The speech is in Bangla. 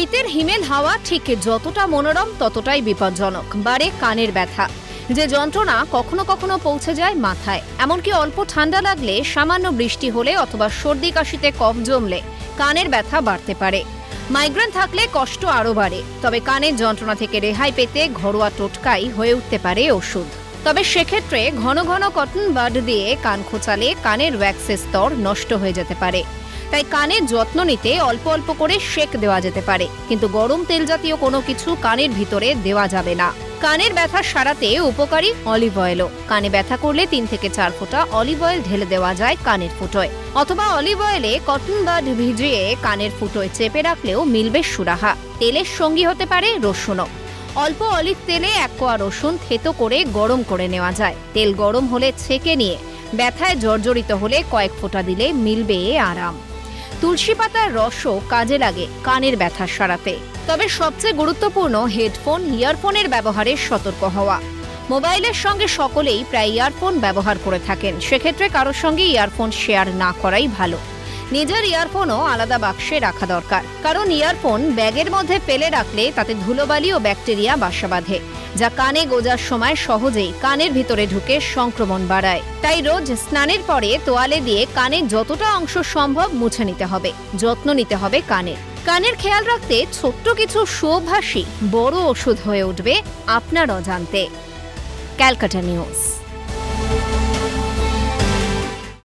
শীতের হিমেল হাওয়া ঠিক যতটা মনোরম ততটাই বিপজ্জনক। বাড়ে কানের ব্যথা, যে যন্ত্রণা কখনো কখনো পৌঁছে যায় মাথায়। এমনকি অল্প ঠান্ডা লাগলে, সামান্য বৃষ্টি হলে অথবা সর্দি কাশিতে কফ জমলে কানের ব্যথা বাড়তে পারে। মাইগ্রেন থাকলে কষ্ট আরও বাড়ে। তবে কানের যন্ত্রণা থেকে রেহাই পেতে ঘরোয়া টোটকাই হয়ে উঠতে পারে ওষুধ। তবে সেক্ষেত্রে ঘন ঘন কটন বাড দিয়ে কান খোঁচালে কানের ওয়্যাক্সের স্তর নষ্ট হয়ে যেতে পারে। তাই কানের যত্ন নিতে অল্প অল্প করে সেক দেওয়া যেতে পারে, কিন্তু গরম তেল জাতীয় কোনো কিছু কানের ভিতরে দেওয়া যাবে না। কানের ব্যথা সারাতে উপকারী অলিভ অয়েলও। কানে ব্যথা করলে 3 থেকে 4 ফোঁটা অলিভ অয়েল ঢেলে দেওয়া যায় কানের ফুটোয়, অথবা অলিভ অয়েলে কটন বাড ভিজিয়ে কানের ফুটোয় চেপে রাখলেও মিলবে সুরাহা। তেলের সঙ্গী হতে পারে রসুনও। অল্প অলিভ তেলে 1 কোয়া রসুন থেতো করে গরম করে নেওয়া যায়। তেল গরম হলে ছেঁকে নিয়ে ব্যথায় জর্জরিত হলে কয়েক ফোঁটা দিলে মিলবে আরাম। তুলসী পাতার রসও কাজে লাগে কানের ব্যথা সারাতে। তবে সবচেয়ে গুরুত্বপূর্ণ হেডফোন, ইয়ারফোনের ব্যবহারে সতর্ক হওয়া। মোবাইলের সঙ্গে সকলেই প্রায় ইয়ারফোন ব্যবহার করে থাকেন, সেক্ষেত্রে কারোর সঙ্গে ইয়ারফোন শেয়ার না করাই ভালো। নিজের ইয়ারফোনও আলাদা বাক্সে রাখা দরকার, কারণ ইয়ারফোন ব্যাগের মধ্যে ফেলে রাখলে তাতে ধুলোবালি ও ব্যাকটেরিয়া বাসা বাঁধে, যা কানে গোজার সময় সহজেই কানের ভিতরে ঢুকে সংক্রমণ বাড়ায়। তাই রোজ স্নানের পরে তোয়ালে দিয়ে কানের যতটা অংশ সম্ভব মুছে নিতে হবে। যত্ন নিতে হবে কানের খেয়াল রাখতে ছোট্ট কিছু সুঅভ্যাসই বড় ওষুধ হয়ে উঠবে আপনার অজান্তে। ক্যালকাটা নিউজ।